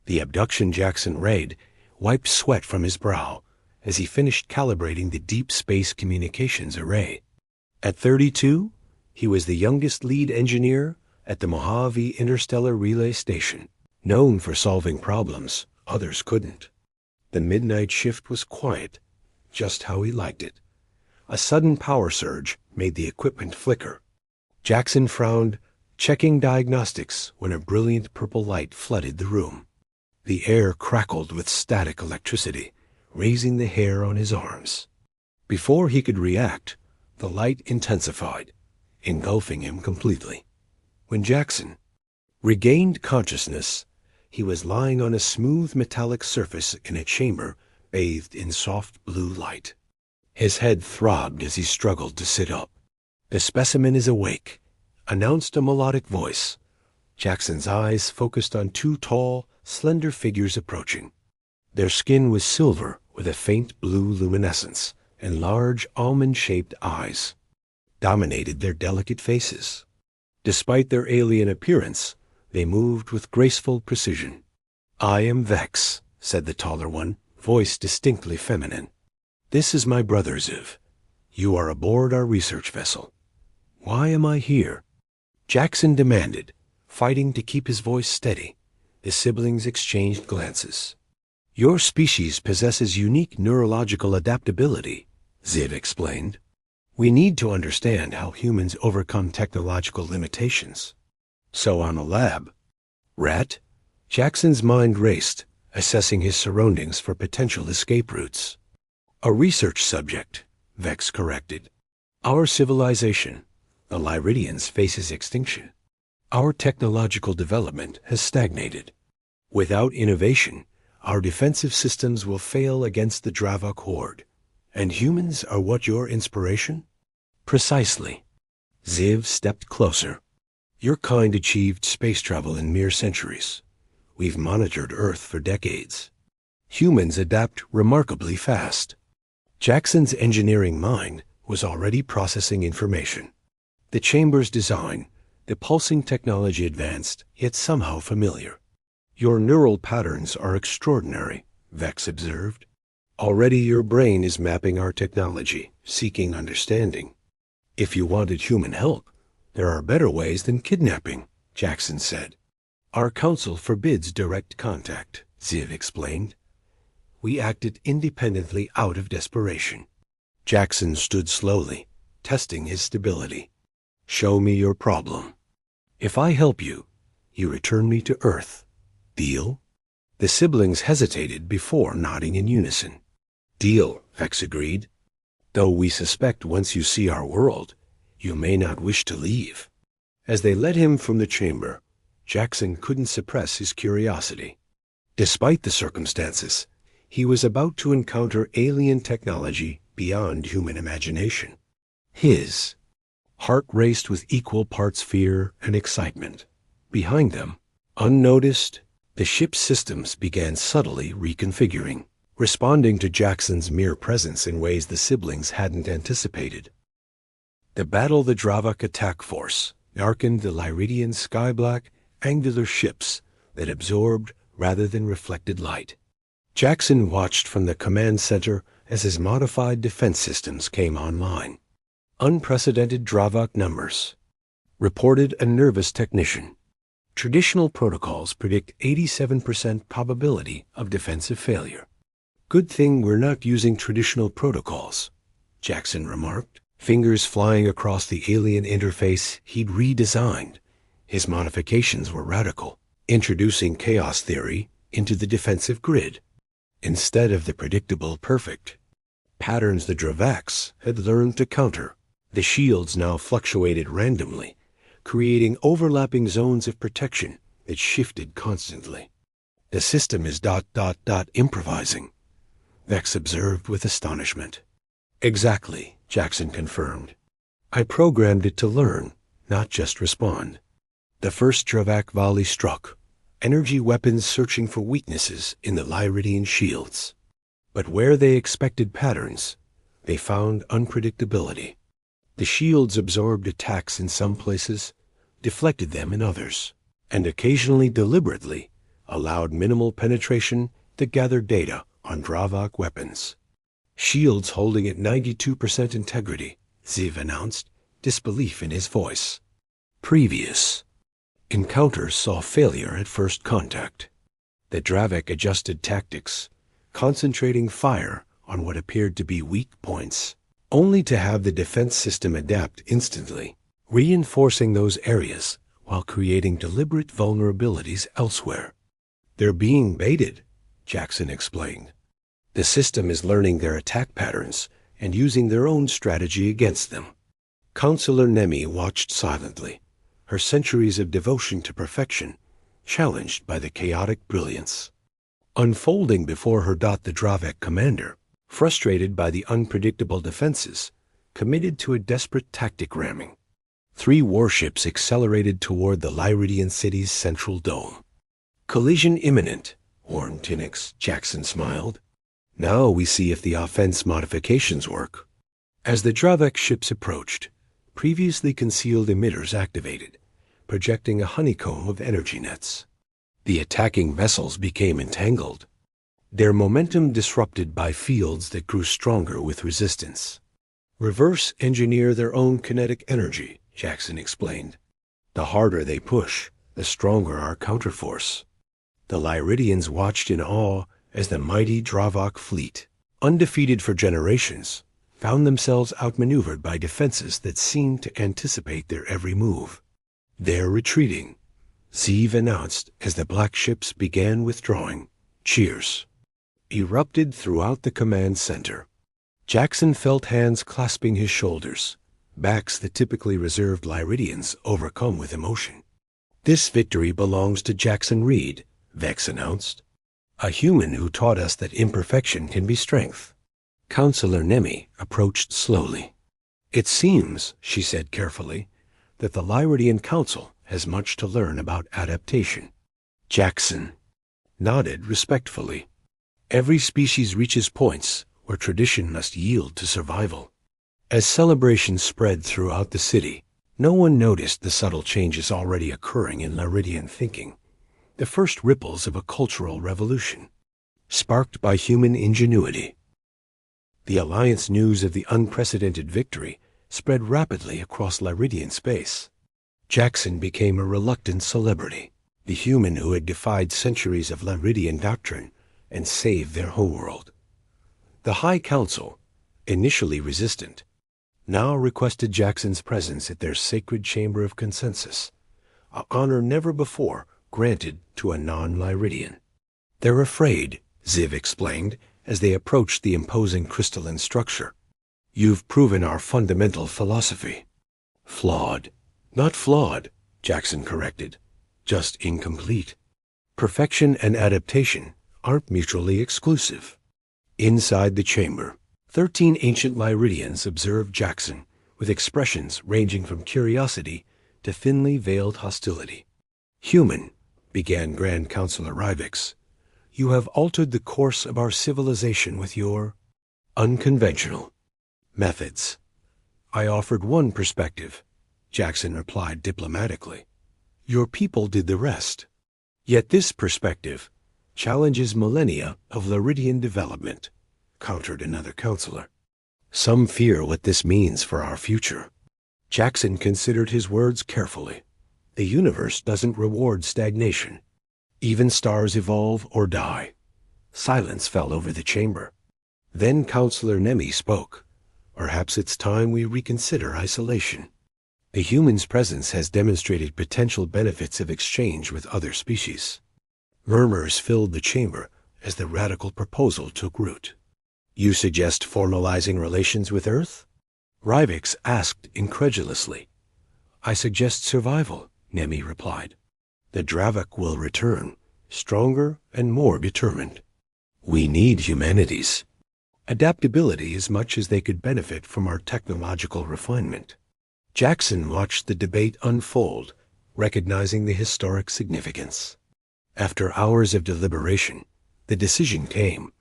The abduction Jackson read wiped sweat from his brow as he finished calibrating the deep space communications array. At 32, he was the youngest lead engineer at the Mojave Interstellar Relay Station, known for solving problems others couldn't. The midnight shift was quiet, just how he liked it. A sudden power surge made the equipment flicker. Jackson frowned, checking diagnostics when a brilliant purple light flooded the room. The air crackled with static electricity, raising the hair on his arms. Before he could react, the light intensified, engulfing him completely. When Jackson regained consciousness, he was lying on a smooth metallic surface in a chamber bathed in soft blue light. His head throbbed as he struggled to sit up. "The specimen is awake," announced a melodic voice. Jackson's eyes focused on two tall, slender figures approaching. Their skin was silver with a faint blue luminescence, and large almond-shaped eyes dominated their delicate faces. Despite their alien appearance, they moved with graceful precision. "I am Vex," said the taller one, voice distinctly feminine. "This is my brother Ziv. You are aboard our research vessel." "Why am I here?" Jackson demanded, fighting to keep his voice steady. The siblings exchanged glances. "Your species possesses unique neurological adaptability," Ziv explained. "We need to understand how humans overcome technological limitations." "So on a lab." "Rat?" Jackson's mind raced, assessing his surroundings for potential escape routes. "A research subject," Vex corrected. "Our civilization, the Lyridians, faces extinction. Our technological development has stagnated. Without innovation, our defensive systems will fail against the Dravok horde. And humans are what your inspiration?" "Precisely." Ziv stepped closer. "Your kind achieved space travel in mere centuries. We've monitored Earth for decades. Humans adapt remarkably fast." Jackson's engineering mind was already processing information. The chamber's design, the pulsing technology advanced, yet somehow familiar. "Your neural patterns are extraordinary," Vex observed. "Already your brain is mapping our technology, seeking understanding." "If you wanted human help, there are better ways than kidnapping," Jackson said. "Our council forbids direct contact," Ziv explained. "We acted independently out of desperation." Jackson stood slowly, testing his stability. "Show me your problem. If I help you, you return me to Earth. Deal?" The siblings hesitated before nodding in unison. "Deal," Vex agreed. "Though we suspect once you see our world, you may not wish to leave." As they led him from the chamber, Jackson couldn't suppress his curiosity. Despite the circumstances, he was about to encounter alien technology beyond human imagination. His heart raced with equal parts fear and excitement. Behind them, unnoticed, the ship's systems began subtly reconfiguring, responding to Jackson's mere presence in ways the siblings hadn't anticipated. The Battle the Dravok attack force darkened the Lyridian sky-black, angular ships that absorbed rather than reflected light. Jackson watched from the command center as his modified defense systems came online. Unprecedented Dravok numbers. Reported a nervous technician. Traditional protocols predict 87% probability of defensive failure. "Good thing we're not using traditional protocols," Jackson remarked, fingers flying across the alien interface he'd redesigned. His modifications were radical, introducing chaos theory into the defensive grid. Instead of the predictable perfect patterns the Dravaks had learned to counter, the shields now fluctuated randomly, creating overlapping zones of protection that shifted constantly. "The system is improvising," Vex observed with astonishment. "Exactly," Jackson confirmed. "I programmed it to learn, not just respond." The first Dravak volley struck, energy weapons searching for weaknesses in the Lyridian shields. But where they expected patterns, they found unpredictability. The shields absorbed attacks in some places, deflected them in others, and occasionally deliberately allowed minimal penetration to gather data on Dravak weapons. Shields holding at 92% integrity, Ziv announced, disbelief in his voice. Previous encounters saw failure at first contact. The Dravak adjusted tactics, concentrating fire on what appeared to be weak points, only to have the defense system adapt instantly, reinforcing those areas while creating deliberate vulnerabilities elsewhere. They're being baited, Jackson explained. The system is learning their attack patterns and using their own strategy against them. Counselor Nemi watched silently, her centuries of devotion to perfection challenged by the chaotic brilliance. Unfolding before her, the Dravak commander, frustrated by the unpredictable defenses, committed to a desperate tactic ramming. 3 warships accelerated toward the Lyridian city's central dome. Collision imminent, warned Tinnix. Jackson smiled. Now we see if the offense modifications work. As the Dravak ships approached, previously concealed emitters activated, projecting a honeycomb of energy nets. The attacking vessels became entangled, their momentum disrupted by fields that grew stronger with resistance. Reverse engineer their own kinetic energy, Jackson explained. The harder they push, the stronger our counterforce. The Lyridians watched in awe as the mighty Dravak fleet, undefeated for generations, found themselves outmaneuvered by defenses that seemed to anticipate their every move. They're retreating, Ziv announced as the black ships began withdrawing. Cheers erupted throughout the command center. Jackson felt hands clasping his shoulders, backs that typically reserved Lyridians overcome with emotion. This victory belongs to Jackson Reed, Vex announced, a human who taught us that imperfection can be strength. Counselor Nemi approached slowly. It seems, she said carefully, that the Lyridian Council has much to learn about adaptation. Jackson nodded respectfully. Every species reaches points where tradition must yield to survival. As celebrations spread throughout the city, no one noticed the subtle changes already occurring in Lyridian thinking, the first ripples of a cultural revolution, sparked by human ingenuity. The Alliance news of the unprecedented victory spread rapidly across Lyridian space. Jackson became a reluctant celebrity, the human who had defied centuries of Lyridian doctrine and saved their homeworld. The High Council, initially resistant, now requested Jackson's presence at their sacred chamber of consensus, an honor never before granted to a non-Lyridian. They're afraid, Ziv explained, as they approached the imposing crystalline structure. You've proven our fundamental philosophy. Flawed. Not flawed, Jackson corrected. Just incomplete. Perfection and adaptation aren't mutually exclusive. Inside the chamber, 13 ancient Lyridians observed Jackson with expressions ranging from curiosity to thinly veiled hostility. Human, began Grand Counselor Rivix, you have altered the course of our civilization with your unconventional methods. I offered one perspective, Jackson replied diplomatically. Your people did the rest. Yet this perspective challenges millennia of Lyridian development, countered another counselor. Some fear what this means for our future. Jackson considered his words carefully. The universe doesn't reward stagnation. Even stars evolve or die. Silence fell over the chamber. Then Counselor Nemi spoke. Perhaps it's time we reconsider isolation. The human's presence has demonstrated potential benefits of exchange with other species. Murmurs filled the chamber as the radical proposal took root. You suggest formalizing relations with Earth? Rivix asked incredulously. I suggest survival, Nemi replied. The Dravak will return, stronger and more determined. We need humanities. Adaptability as much as they could benefit from our technological refinement. Jackson watched the debate unfold, recognizing the historic significance. After hours of deliberation, the decision came.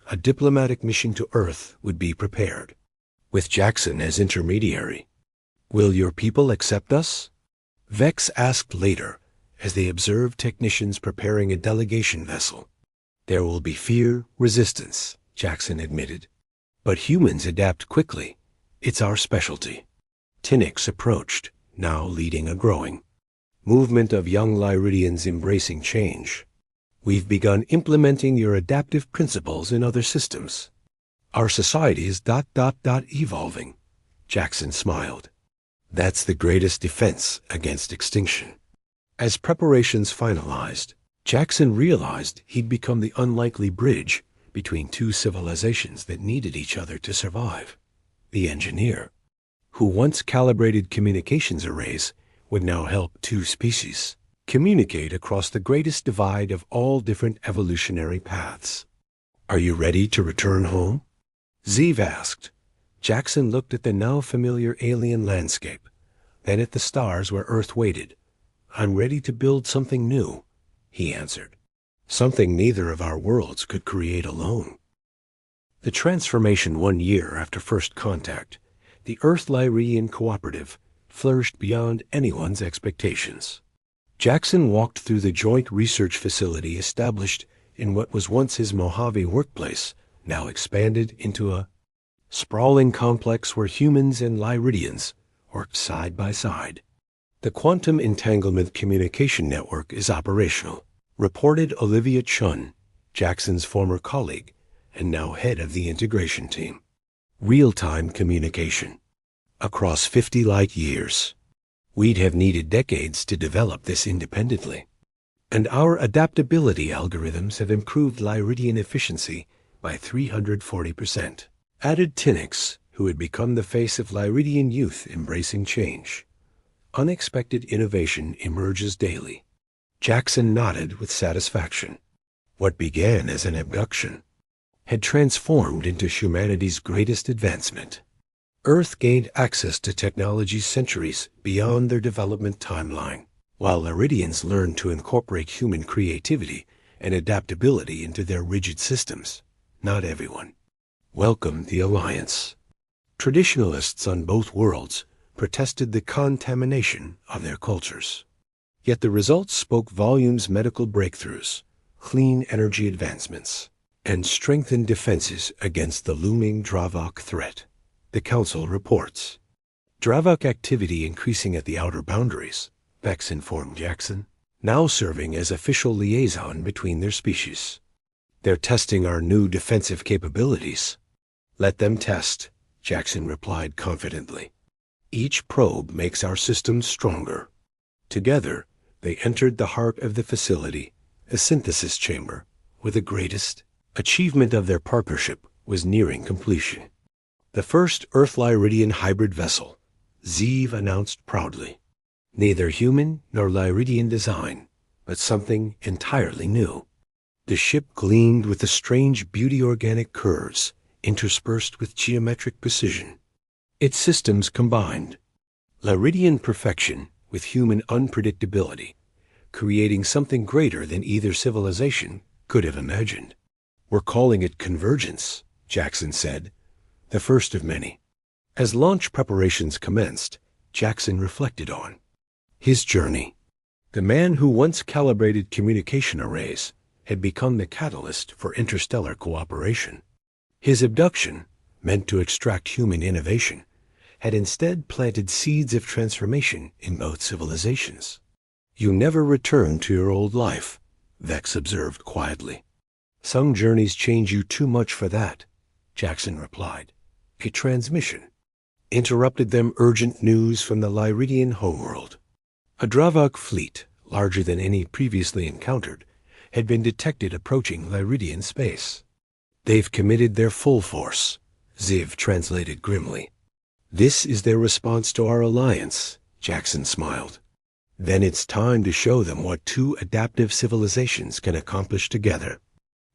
A diplomatic mission to Earth would be prepared, with Jackson as intermediary. Will your people accept us? Vex asked later, as they observed technicians preparing a delegation vessel. "There will be fear, resistance," Jackson admitted. "But humans adapt quickly. It's our specialty." Tinnix approached, now leading a growing movement of young Lyridians embracing change. "We've begun implementing your adaptive principles in other systems. Our society is evolving." Jackson smiled. "That's the greatest defense against extinction." As preparations finalized, Jackson realized he'd become the unlikely bridge between two civilizations that needed each other to survive. The engineer, who once calibrated communications arrays, would now help two species communicate across the greatest divide of all different evolutionary paths. "Are you ready to return home?" Zeev asked. Jackson looked at the now familiar alien landscape, then at the stars where Earth waited. "I'm ready to build something new," he answered. "Something neither of our worlds could create alone." The transformation 1 year after first contact, the Earth-Lyrian Cooperative flourished beyond anyone's expectations. Jackson walked through the joint research facility established in what was once his Mojave workplace, now expanded into a sprawling complex where humans and Lyridians worked side by side. "The Quantum Entanglement Communication Network is operational," reported Olivia Chun, Jackson's former colleague and now head of the integration team. "Real-time communication. Across 50 light years. We'd have needed decades to develop this independently. And our adaptability algorithms have improved Lyridian efficiency by 340%. Added Tinnix, who had become the face of Lyridian youth embracing change. Unexpected innovation emerges daily. Jackson nodded with satisfaction. What began as an abduction had transformed into humanity's greatest advancement. Earth gained access to technologies centuries beyond their development timeline, while Lyridians learned to incorporate human creativity and adaptability into their rigid systems. Not everyone welcomed the alliance. Traditionalists on both worlds protested the contamination of their cultures. Yet the results spoke volumes: medical breakthroughs, clean energy advancements, and strengthened defenses against the looming Dravok threat. The Council reports Dravok activity increasing at the outer boundaries, Vex informed Jackson, now serving as official liaison between their species. "They're testing our new defensive capabilities." "Let them test," Jackson replied confidently. "Each probe makes our systems stronger." Together, they entered the heart of the facility, a synthesis chamber, where the greatest achievement of their partnership was nearing completion. "The first Earth-Lyridian hybrid vessel," Zeev announced proudly. "Neither human nor Lyridian design, but something entirely new." The ship gleamed with the strange beauty-organic curves interspersed with geometric precision. Its systems combined Lyridian perfection with human unpredictability, creating something greater than either civilization could have imagined. "We're calling it convergence," Jackson said, "the first of many." As launch preparations commenced, Jackson reflected on his journey. The man who once calibrated communication arrays had become the catalyst for interstellar cooperation. His abduction, meant to extract human innovation, had instead planted seeds of transformation in both civilizations. "You never return to your old life," Vex observed quietly. "Some journeys change you too much for that," Jackson replied. A transmission interrupted them urgent news from the Lyridian homeworld. A Dravok fleet, larger than any previously encountered, had been detected approaching Lyridian space. "They've committed their full force," Ziv translated grimly. "This is their response to our alliance," Jackson smiled. "Then it's time to show them what two adaptive civilizations can accomplish together."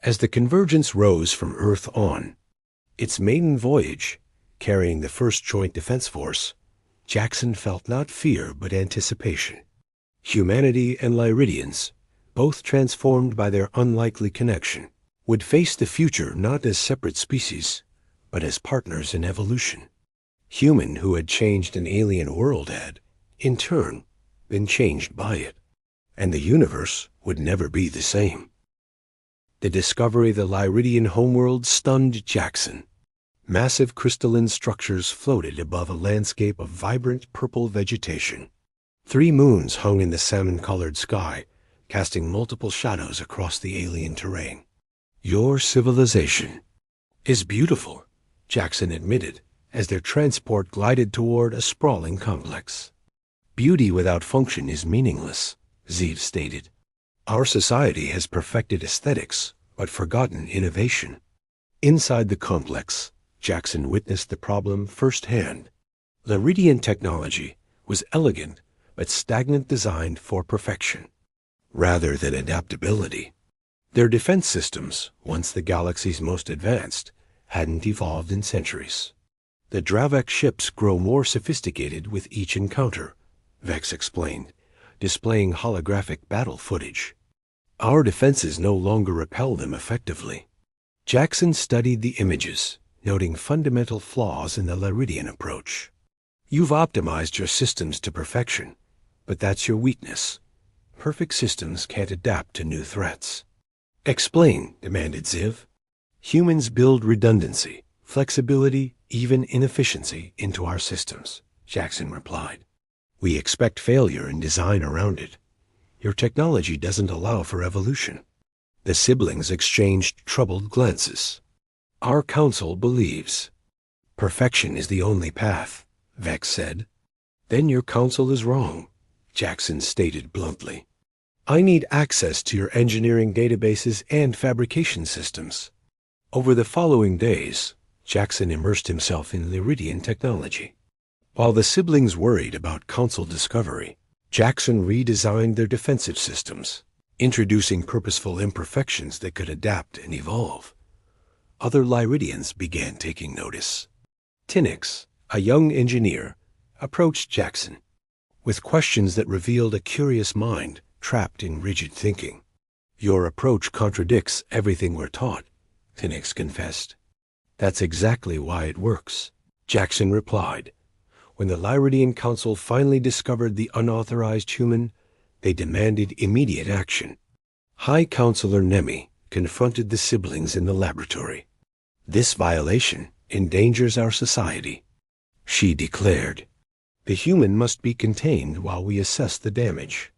As the convergence rose from Earth on its maiden voyage, carrying the first joint defense force, Jackson felt not fear but anticipation. Humanity and Lyridians, both transformed by their unlikely connection, would face the future not as separate species, but as partners in evolution. Human who had changed an alien world had, in turn, been changed by it. and the universe would never be the same. The discovery of the Lyridian homeworld stunned Jackson. Massive crystalline structures floated above a landscape of vibrant purple vegetation. 3 moons hung in the salmon-colored sky, casting multiple shadows across the alien terrain. "Your civilization is beautiful," Jackson admitted as their transport glided toward a sprawling complex. "Beauty without function is meaningless," Zeev stated. "Our society has perfected aesthetics, but forgotten innovation." Inside the complex, Jackson witnessed the problem firsthand. Lyridian technology was elegant but stagnant, designed for perfection rather than adaptability. Their defense systems, once the galaxy's most advanced, hadn't evolved in centuries. "The Dravek ships grow more sophisticated with each encounter," Vex explained, displaying holographic battle footage. "Our defenses no longer repel them effectively." Jackson studied the images, noting fundamental flaws in the Lyridian approach. "You've optimized your systems to perfection, but that's your weakness. Perfect systems can't adapt to new threats." "Explain," demanded Ziv. "Humans build redundancy, flexibility, even inefficiency into our systems," Jackson replied. "We expect failure and design around it. Your technology doesn't allow for evolution." The siblings exchanged troubled glances. "Our council believes perfection is the only path," Vex said. "Then your council is wrong," Jackson stated bluntly. "I need access to your engineering databases and fabrication systems." Over the following days, Jackson immersed himself in Lyridian technology. While the siblings worried about council discovery, Jackson redesigned their defensive systems, introducing purposeful imperfections that could adapt and evolve. Other Lyridians began taking notice. Tinix, a young engineer, approached Jackson with questions that revealed a curious mind trapped in rigid thinking. "Your approach contradicts everything we're taught," Tinix confessed. "That's exactly why it works," Jackson replied. When the Lyridian Council finally discovered the unauthorized human, they demanded immediate action. High Counselor Nemi confronted the siblings in the laboratory. "This violation endangers our society," she declared. "The human must be contained while we assess the damage."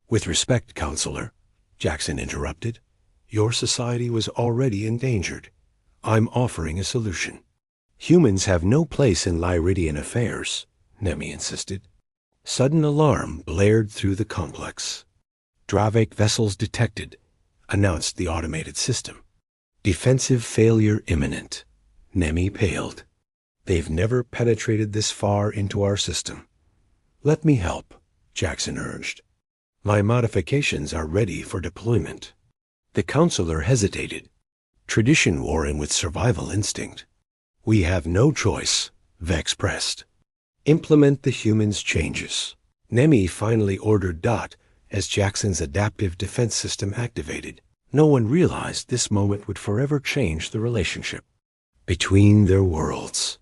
"With respect, Counselor," Jackson interrupted, "your society was already endangered. I'm offering a solution." "Humans have no place in Lyridian affairs," Nemi insisted. Sudden alarm blared through the complex. "Dravek vessels detected," announced the automated system. "Defensive failure imminent." Nemi paled. "They've never penetrated this far into our system." "Let me help," Jackson urged. "My modifications are ready for deployment." The counselor hesitated. Tradition wore in with survival instinct. "We have no choice," Vex pressed. "Implement the humans' changes." Nemi finally ordered Dot as Jackson's adaptive defense system activated. No one realized this moment would forever change the relationship between their worlds.